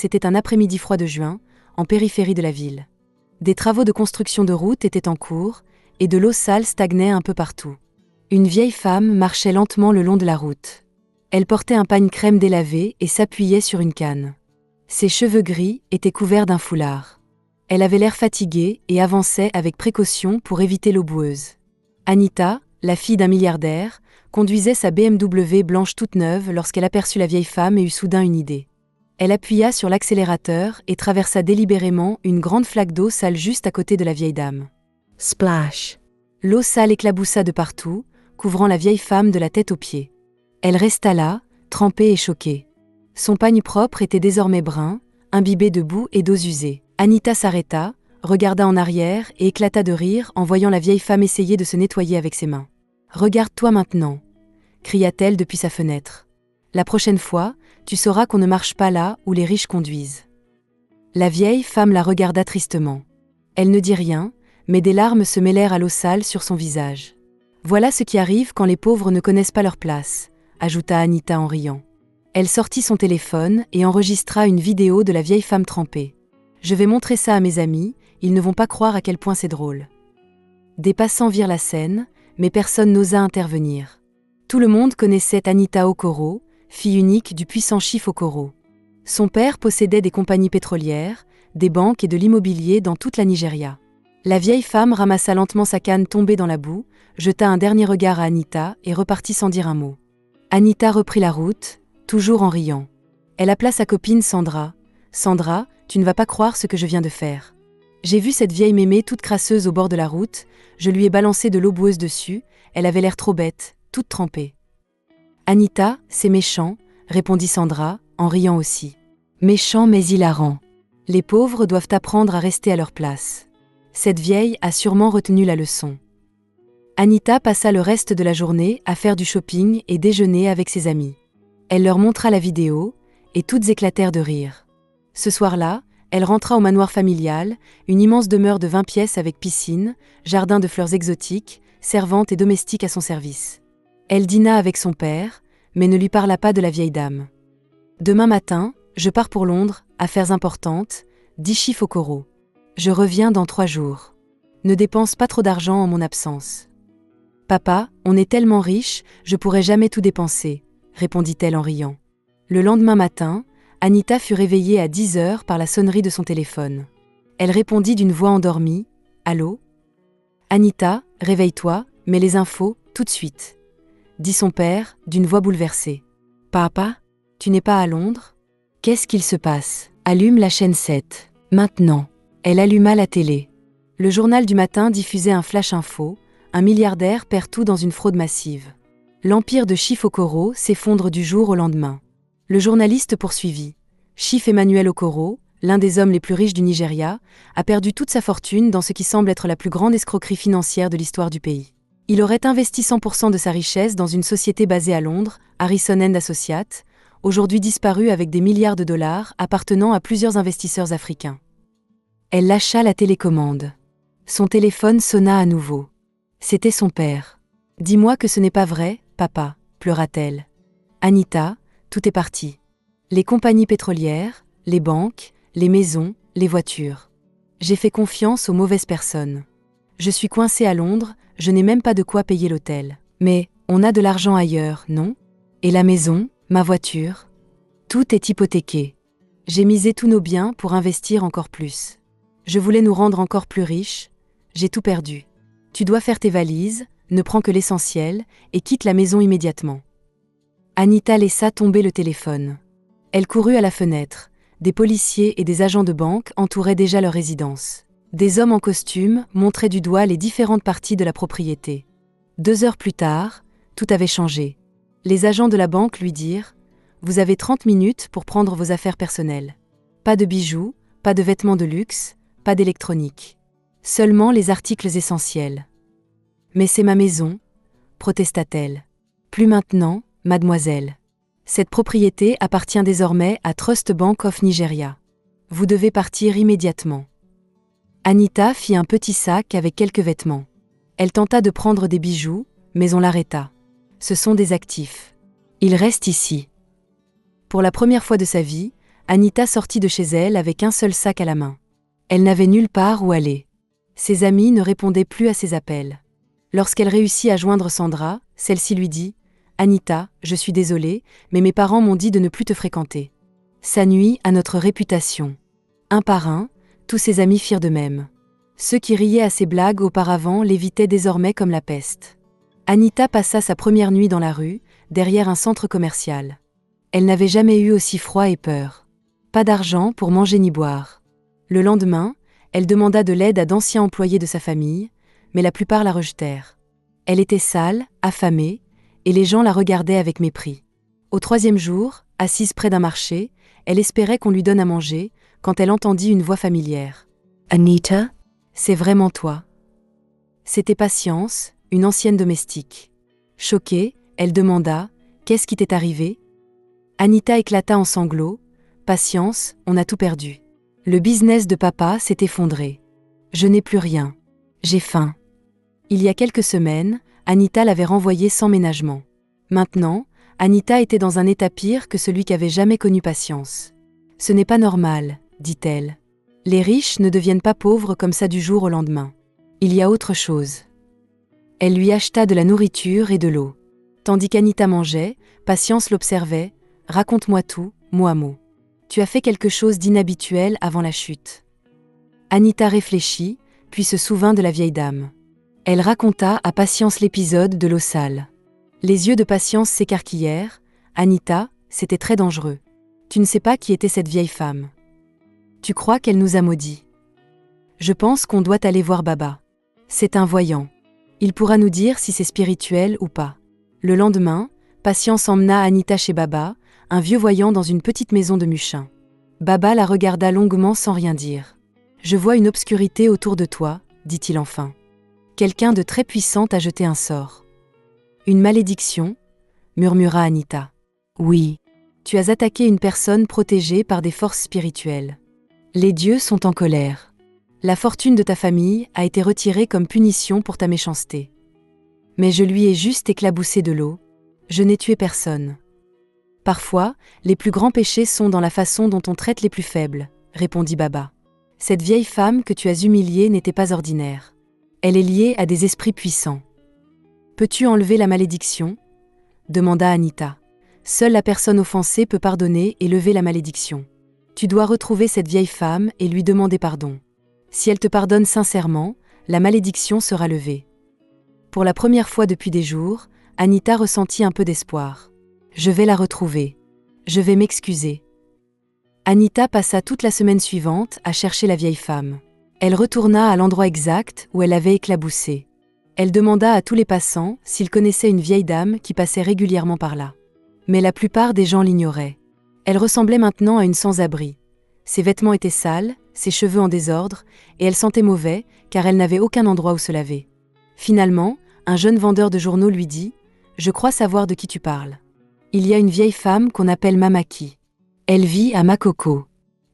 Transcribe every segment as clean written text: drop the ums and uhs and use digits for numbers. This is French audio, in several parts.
c'était un après-midi froid de juin, en périphérie de la ville. Des travaux de construction de route étaient en cours, et de l'eau sale stagnait un peu partout. Une vieille femme marchait lentement le long de la route. Elle portait un pagne crème délavé et s'appuyait sur une canne. Ses cheveux gris étaient couverts d'un foulard. Elle avait l'air fatiguée et avançait avec précaution pour éviter l'eau boueuse. Anita, la fille d'un milliardaire, conduisait sa BMW blanche toute neuve lorsqu'elle aperçut la vieille femme et eut soudain une idée. Elle appuya sur l'accélérateur et traversa délibérément une grande flaque d'eau sale juste à côté de la vieille dame. Splash! L'eau sale éclaboussa de partout, couvrant la vieille femme de la tête aux pieds. Elle resta là, trempée et choquée. Son pagne propre était désormais brun, imbibé de boue et d'eaux usées. Anita s'arrêta, regarda en arrière et éclata de rire en voyant la vieille femme essayer de se nettoyer avec ses mains. « Regarde-toi maintenant !» cria-t-elle depuis sa fenêtre. « La prochaine fois, tu sauras qu'on ne marche pas là où les riches conduisent. » La vieille femme la regarda tristement. Elle ne dit rien, mais des larmes se mêlèrent à l'eau sale sur son visage. « Voilà ce qui arrive quand les pauvres ne connaissent pas leur place », ajouta Anita en riant. Elle sortit son téléphone et enregistra une vidéo de la vieille femme trempée. « Je vais montrer ça à mes amis, ils ne vont pas croire à quel point c'est drôle. » Des passants virent la scène, mais personne n'osa intervenir. Tout le monde connaissait Anita Okoro, fille unique du puissant chief Okoro. Son père possédait des compagnies pétrolières, des banques et de l'immobilier dans toute la Nigeria. La vieille femme ramassa lentement sa canne tombée dans la boue, jeta un dernier regard à Anita et repartit sans dire un mot. Anita reprit la route, toujours en riant. Elle appela sa copine Sandra. « Sandra, tu ne vas pas croire ce que je viens de faire. J'ai vu cette vieille mémé toute crasseuse au bord de la route, je lui ai balancé de l'eau boueuse dessus, elle avait l'air trop bête, toute trempée. » « Anita, c'est méchant, » répondit Sandra, en riant aussi. « Méchant mais hilarant. Les pauvres doivent apprendre à rester à leur place. Cette vieille a sûrement retenu la leçon. » Anita passa le reste de la journée à faire du shopping et déjeuner avec ses amis. Elle leur montra la vidéo, et toutes éclatèrent de rire. Ce soir-là, elle rentra au manoir familial, une immense demeure de 20 pièces avec piscine, jardin de fleurs exotiques, servantes et domestiques à son service. Elle dîna avec son père, mais ne lui parla pas de la vieille dame. « Demain matin, je pars pour Londres, affaires importantes, dit Chief Okoro. Je reviens dans 3 jours. Ne dépense pas trop d'argent en mon absence. »« Papa, on est tellement riche, je pourrais jamais tout dépenser, » répondit-elle en riant. Le lendemain matin, Anita fut réveillée à 10 heures par la sonnerie de son téléphone. Elle répondit d'une voix endormie. « Allô ? » ?»« Anita, réveille-toi, mets les infos, tout de suite. » dit son père, d'une voix bouleversée. « Papa, tu n'es pas à Londres ? Qu'est-ce qu'il se passe ? Allume la chaîne 7. Maintenant. » Elle alluma la télé. Le journal du matin diffusait un flash info. Un milliardaire perd tout dans une fraude massive. L'empire de Chief Okoro s'effondre du jour au lendemain. Le journaliste poursuivit. Chief Emmanuel Okoro, l'un des hommes les plus riches du Nigeria, a perdu toute sa fortune dans ce qui semble être la plus grande escroquerie financière de l'histoire du pays. Il aurait investi 100% de sa richesse dans une société basée à Londres, Harrison & Associates, aujourd'hui disparue avec des milliards de dollars appartenant à plusieurs investisseurs africains. Elle lâcha la télécommande. Son téléphone sonna à nouveau. C'était son père. « Dis-moi que ce n'est pas vrai, papa, » pleura-t-elle. « Anita, tout est parti. Les compagnies pétrolières, les banques, les maisons, les voitures. J'ai fait confiance aux mauvaises personnes. Je suis coincée à Londres, je n'ai même pas de quoi payer l'hôtel. Mais, on a de l'argent ailleurs, non ? Et la maison, ma voiture ? Tout est hypothéqué. J'ai misé tous nos biens pour investir encore plus. Je voulais nous rendre encore plus riches. J'ai tout perdu. Tu dois faire tes valises, ne prends que l'essentiel, et quitte la maison immédiatement. » Anita laissa tomber le téléphone. Elle courut à la fenêtre. Des policiers et des agents de banque entouraient déjà leur résidence. Des hommes en costume montraient du doigt les différentes parties de la propriété. 2 heures plus tard, tout avait changé. Les agents de la banque lui dirent « Vous avez 30 minutes pour prendre vos affaires personnelles. Pas de bijoux, pas de vêtements de luxe, pas d'électronique. Seulement les articles essentiels. »« Mais c'est ma maison, » protesta-t-elle. « Plus maintenant, mademoiselle. Cette propriété appartient désormais à Trust Bank of Nigeria. Vous devez partir immédiatement. » Anita fit un petit sac avec quelques vêtements. Elle tenta de prendre des bijoux, mais on l'arrêta. Ce sont des actifs. Ils restent ici. Pour la première fois de sa vie, Anita sortit de chez elle avec un seul sac à la main. Elle n'avait nulle part où aller. Ses amis ne répondaient plus à ses appels. Lorsqu'elle réussit à joindre Sandra, celle-ci lui dit « Anita, je suis désolée, mais mes parents m'ont dit de ne plus te fréquenter. Ça nuit à notre réputation. » Un par un, tous ses amis firent de même. Ceux qui riaient à ses blagues auparavant l'évitaient désormais comme la peste. Anita passa sa première nuit dans la rue, derrière un centre commercial. Elle n'avait jamais eu aussi froid et peur. Pas d'argent pour manger ni boire. Le lendemain, elle demanda de l'aide à d'anciens employés de sa famille, mais la plupart la rejetèrent. Elle était sale, affamée, et les gens la regardaient avec mépris. Au 3e jour, assise près d'un marché, elle espérait qu'on lui donne à manger, quand elle entendit une voix familière. « Anita, c'est vraiment toi ?» C'était Patience, une ancienne domestique. Choquée, elle demanda « Qu'est-ce qui t'est arrivé ?» Anita éclata en sanglots. « Patience, on a tout perdu. Le business de papa s'est effondré. Je n'ai plus rien. J'ai faim. » Il y a quelques semaines, Anita l'avait renvoyée sans ménagement. Maintenant, Anita était dans un état pire que celui qu'avait jamais connu Patience. « Ce n'est pas normal, » dit-elle. « Les riches ne deviennent pas pauvres comme ça du jour au lendemain. Il y a autre chose. » Elle lui acheta de la nourriture et de l'eau. Tandis qu'Anita mangeait, Patience l'observait. « Raconte-moi tout, mot à mot. Tu as fait quelque chose d'inhabituel avant la chute. » Anita réfléchit, puis se souvint de la vieille dame. Elle raconta à Patience l'épisode de l'eau sale. Les yeux de Patience s'écarquillèrent. « Anita, c'était très dangereux. Tu ne sais pas qui était cette vieille femme. Tu crois qu'elle nous a maudits. Je pense qu'on doit aller voir Baba. C'est un voyant. Il pourra nous dire si c'est spirituel ou pas. » Le lendemain, Patience emmena Anita chez Baba, un vieux voyant dans une petite maison de Muchin. Baba la regarda longuement sans rien dire. « Je vois une obscurité autour de toi, » dit-il enfin. « Quelqu'un de très puissant a jeté un sort. »« Une malédiction ?» murmura Anita. « Oui. Tu as attaqué une personne protégée par des forces spirituelles. Les dieux sont en colère. La fortune de ta famille a été retirée comme punition pour ta méchanceté. Mais je lui ai juste éclaboussé de l'eau. Je n'ai tué personne. » « Parfois, les plus grands péchés sont dans la façon dont on traite les plus faibles, » répondit Baba. « Cette vieille femme que tu as humiliée n'était pas ordinaire. Elle est liée à des esprits puissants. »« Peux-tu enlever la malédiction ?» demanda Anita. « Seule la personne offensée peut pardonner et lever la malédiction. Tu dois retrouver cette vieille femme et lui demander pardon. Si elle te pardonne sincèrement, la malédiction sera levée. » Pour la première fois depuis des jours, Anita ressentit un peu d'espoir. « Je vais la retrouver. Je vais m'excuser. » Anita passa toute la semaine suivante à chercher la vieille femme. Elle retourna à l'endroit exact où elle avait éclaboussé. Elle demanda à tous les passants s'ils connaissaient une vieille dame qui passait régulièrement par là. Mais la plupart des gens l'ignoraient. Elle ressemblait maintenant à une sans-abri. Ses vêtements étaient sales, ses cheveux en désordre, et elle sentait mauvais car elle n'avait aucun endroit où se laver. Finalement, un jeune vendeur de journaux lui dit « Je crois savoir de qui tu parles. Il y a une vieille femme qu'on appelle Mamaki. Elle vit à Makoko.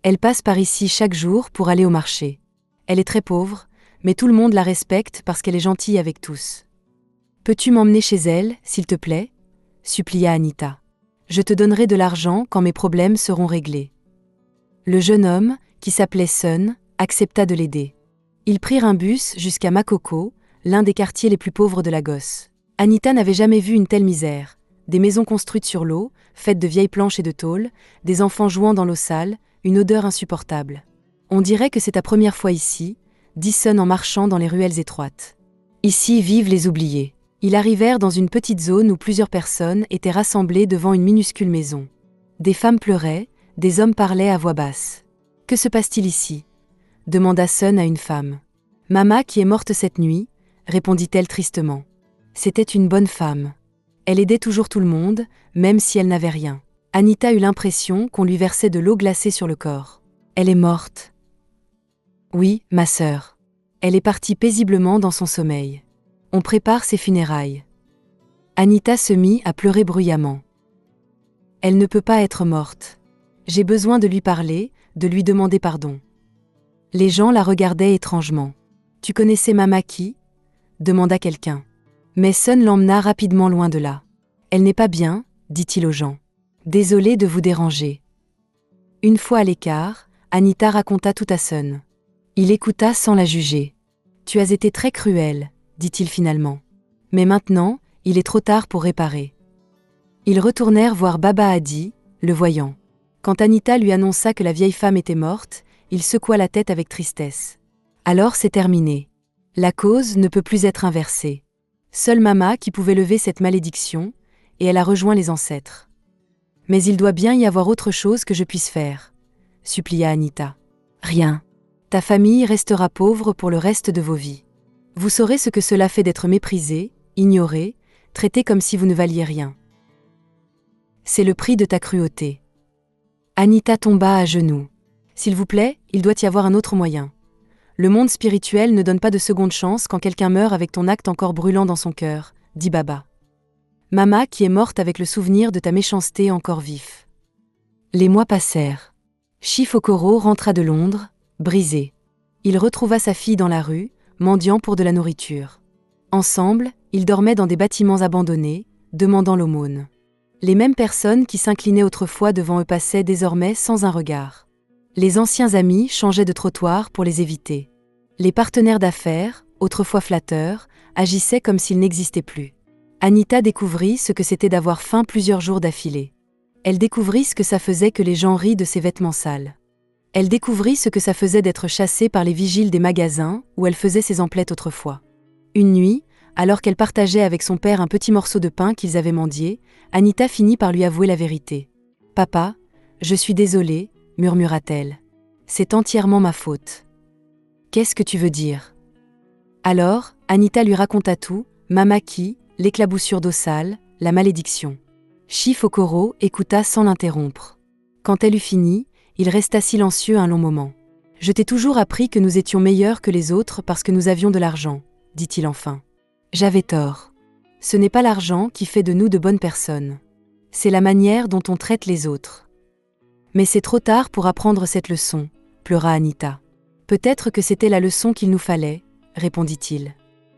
Elle passe par ici chaque jour pour aller au marché. Elle est très pauvre, mais tout le monde la respecte parce qu'elle est gentille avec tous. Peux-tu m'emmener chez elle, s'il te plaît ?» supplia Anita. « Je te donnerai de l'argent quand mes problèmes seront réglés. » Le jeune homme, qui s'appelait Sun, accepta de l'aider. Ils prirent un bus jusqu'à Makoko, l'un des quartiers les plus pauvres de Lagos. Anita n'avait jamais vu une telle misère. Des maisons construites sur l'eau, faites de vieilles planches et de tôles, des enfants jouant dans l'eau sale, une odeur insupportable. « On dirait que c'est ta première fois ici, » dit Sun en marchant dans les ruelles étroites. « Ici vivent les oubliés. » Ils arrivèrent dans une petite zone où plusieurs personnes étaient rassemblées devant une minuscule maison. Des femmes pleuraient, des hommes parlaient à voix basse. « Que se passe-t-il ici ?» demanda Sun à une femme. « Mama qui est morte cette nuit, » répondit-elle tristement. « C'était une bonne femme. Elle aidait toujours tout le monde, même si elle n'avait rien. » Anita eut l'impression qu'on lui versait de l'eau glacée sur le corps. « Elle est morte. »« Oui, ma sœur. Elle est partie paisiblement dans son sommeil. On prépare ses funérailles. » Anita se mit à pleurer bruyamment. « Elle ne peut pas être morte. J'ai besoin de lui parler, de lui demander pardon. » Les gens la regardaient étrangement. « Tu connaissais Mamaki ?» demanda quelqu'un. Mais Sun l'emmena rapidement loin de là. « Elle n'est pas bien, dit-il aux gens. Désolé de vous déranger. » Une fois à l'écart, Anita raconta tout à Sun. Il écouta sans la juger. « Tu as été très cruel, dit-il finalement. Mais maintenant, il est trop tard pour réparer. » Ils retournèrent voir Baba Adi, le voyant. Quand Anita lui annonça que la vieille femme était morte, il secoua la tête avec tristesse. « Alors c'est terminé. La cause ne peut plus être inversée. Seule Mama qui pouvait lever cette malédiction, et elle a rejoint les ancêtres. Mais il doit bien y avoir autre chose que je puisse faire, supplia Anita. Rien. Ta famille restera pauvre pour le reste de vos vies. Vous saurez ce que cela fait d'être méprisé, ignoré, traité comme si vous ne valiez rien. C'est le prix de ta cruauté. Anita tomba à genoux. S'il vous plaît, il doit y avoir un autre moyen. Le monde spirituel ne donne pas de seconde chance quand quelqu'un meurt avec ton acte encore brûlant dans son cœur, dit Baba. Mama qui est morte avec le souvenir de ta méchanceté encore vif. Les mois passèrent. Shifokoro rentra de Londres, brisé. Il retrouva sa fille dans la rue, mendiant pour de la nourriture. Ensemble, ils dormaient dans des bâtiments abandonnés, demandant l'aumône. Les mêmes personnes qui s'inclinaient autrefois devant eux passaient désormais sans un regard. Les anciens amis changeaient de trottoir pour les éviter. Les partenaires d'affaires, autrefois flatteurs, agissaient comme s'ils n'existaient plus. Anita découvrit ce que c'était d'avoir faim plusieurs jours d'affilée. Elle découvrit ce que ça faisait que les gens rient de ses vêtements sales. Elle découvrit ce que ça faisait d'être chassée par les vigiles des magasins où elle faisait ses emplettes autrefois. Une nuit, alors qu'elle partageait avec son père un petit morceau de pain qu'ils avaient mendié, Anita finit par lui avouer la vérité. « Papa, je suis désolée, murmura-t-elle. C'est entièrement ma faute. Qu'est-ce que tu veux dire ? Alors, Anita lui raconta tout, Mamaki, l'éclaboussure d'eau sale, la malédiction. Shifokoro écouta sans l'interrompre. Quand elle eut fini, il resta silencieux un long moment. « Je t'ai toujours appris que nous étions meilleurs que les autres parce que nous avions de l'argent, dit-il enfin. J'avais tort. Ce n'est pas l'argent qui fait de nous de bonnes personnes. C'est la manière dont on traite les autres. Mais c'est trop tard pour apprendre cette leçon, pleura Anita. Peut-être que c'était la leçon qu'il nous fallait, répondit-il.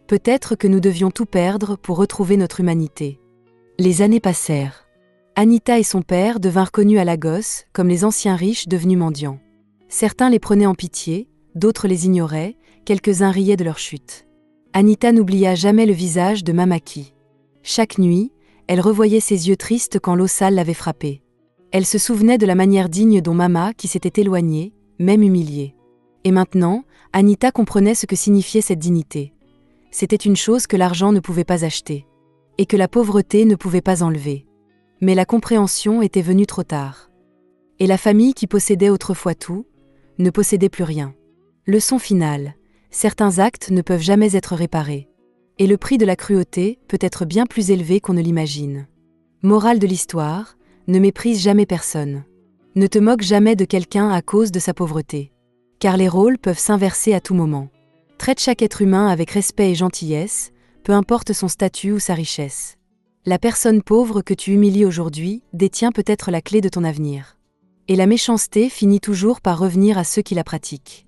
Peut-être que nous devions tout perdre pour retrouver notre humanité. Les années passèrent. Anita et son père devinrent connus à Lagos comme les anciens riches devenus mendiants. Certains les prenaient en pitié, d'autres les ignoraient, quelques-uns riaient de leur chute. Anita n'oublia jamais le visage de Mamaki. Chaque nuit, elle revoyait ses yeux tristes quand l'eau sale l'avait frappée. Elle se souvenait de la manière digne dont Mama qui s'était éloignée, même humiliée. Et maintenant, Anita comprenait ce que signifiait cette dignité. C'était une chose que l'argent ne pouvait pas acheter, et que la pauvreté ne pouvait pas enlever. Mais la compréhension était venue trop tard. Et la famille qui possédait autrefois tout, ne possédait plus rien. Leçon finale, certains actes ne peuvent jamais être réparés. Et le prix de la cruauté peut être bien plus élevé qu'on ne l'imagine. Morale de l'histoire, ne méprise jamais personne. Ne te moque jamais de quelqu'un à cause de sa pauvreté. Car les rôles peuvent s'inverser à tout moment. Traite chaque être humain avec respect et gentillesse, peu importe son statut ou sa richesse. La personne pauvre que tu humilies aujourd'hui détient peut-être la clé de ton avenir. Et la méchanceté finit toujours par revenir à ceux qui la pratiquent.